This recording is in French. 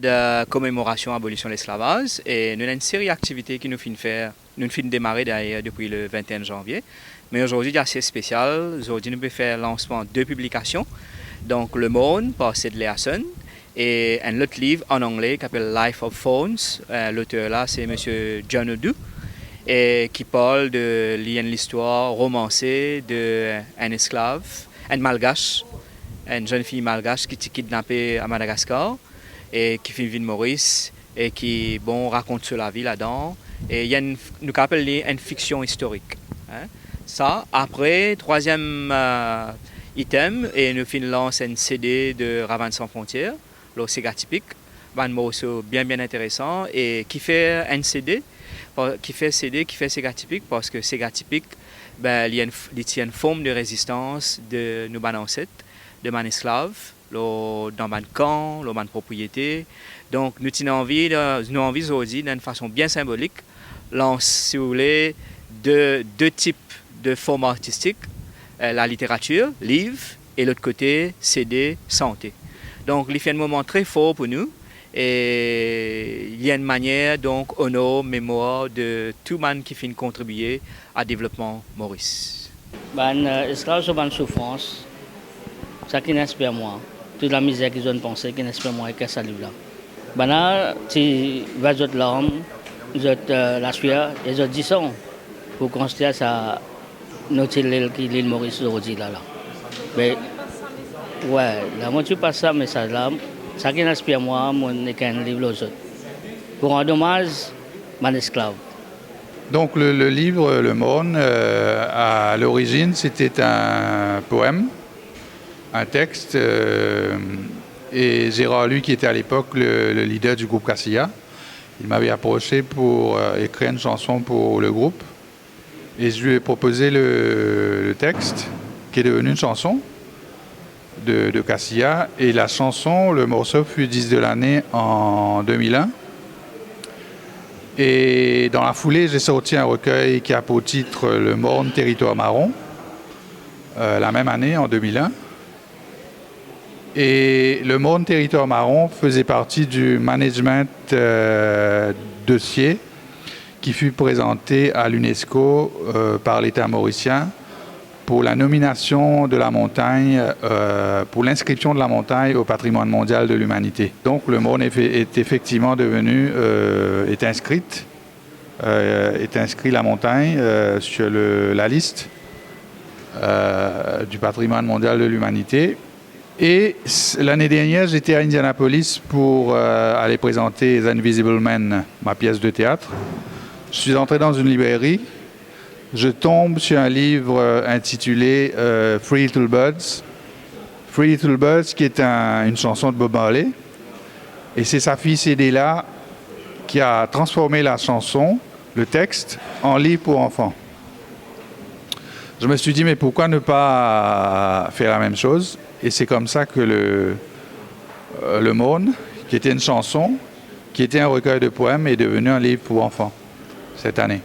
de commémoration de l'abolition de l'esclavage et nous avons une série d'activités que nous finissons faire. Nous finissons démarrer d'ailleurs depuis le 21 janvier. Mais aujourd'hui, c'est assez spécial. Aujourd'hui, nous pouvons faire le lancement de 2 publications. Donc, Le Monde par Sidley Hassan et un autre livre en anglais qui s'appelle Life of Phones. L'auteur là, c'est M. John Odu et qui parle de l'histoire romancée d'un esclave, un malgache, une jeune fille malgache qui était kidnappée à Madagascar et qui fait une vie de Maurice et qui raconte sur la vie là-dedans. Et il y a nous appelons une fiction historique. Hein. Ça, après, 3e item, et nous finissons un CD de Ravane sans frontières, le Sega typique, un morceau bien intéressant et qui fait un CD, qui fait Sega typique parce que Sega typique, il y a une forme de résistance de nos ancêtres, de nos esclaves, dans un camp, dans une propriété. Donc nous avons envie aujourd'hui, d'une façon bien symbolique, lancer, si vous voulez, deux types de formes artistiques, la littérature, livre, et l'autre côté, CD, santé. Donc il fait un moment très fort pour nous. Et il y a une manière, donc, honneur, mémoire de tout le monde qui fait contribuer au développement Maurice. Esclaves sont en souffrance, ça qui n'inspire moi. Toute la misère qu'ils ont pensé, qui n'inspire moi, et qu'est-ce que ça livre là. Là, tu vas aux larmes, la sueur, et les autres 10 ans pour construire ça, notre l'île Maurice aujourd'hui là. Mais, ouais, là, moi, tu passes ça, mais ça là. Ça qui inspire moi, mon écran livre aux autres. Pour rendre hommage, mon esclave. Donc le livre Le Monde, à l'origine, c'était un poème, un texte, et Gérard, lui, qui était à l'époque le leader du groupe Cassia, il m'avait approché pour écrire une chanson pour le groupe, et je lui ai proposé le texte, qui est devenu une chanson de Cassia, et la chanson, le morceau fut 10 de l'année en 2001. Et dans la foulée, j'ai sorti un recueil qui a pour titre Le Morne Territoire Marron, la même année, en 2001. Et Le Morne Territoire Marron faisait partie du management dossier qui fut présenté à l'UNESCO par l'État mauricien pour la nomination de la montagne, pour l'inscription de la montagne au patrimoine mondial de l'humanité. Donc le Morne est effectivement devenu, est inscrit la montagne sur la liste du patrimoine mondial de l'humanité. Et l'année dernière, j'étais à Indianapolis pour aller présenter The Invisible Man, ma pièce de théâtre. Je suis entré dans une librairie. Je tombe sur un livre intitulé Three Little Birds. Three Little Birds, qui est une chanson de Bob Marley. Et c'est sa fille Cédéla qui a transformé la chanson, le texte, en livre pour enfants. Je me suis dit, mais pourquoi ne pas faire la même chose? Et c'est comme ça que le Morne, qui était une chanson, qui était un recueil de poèmes, est devenu un livre pour enfants cette année.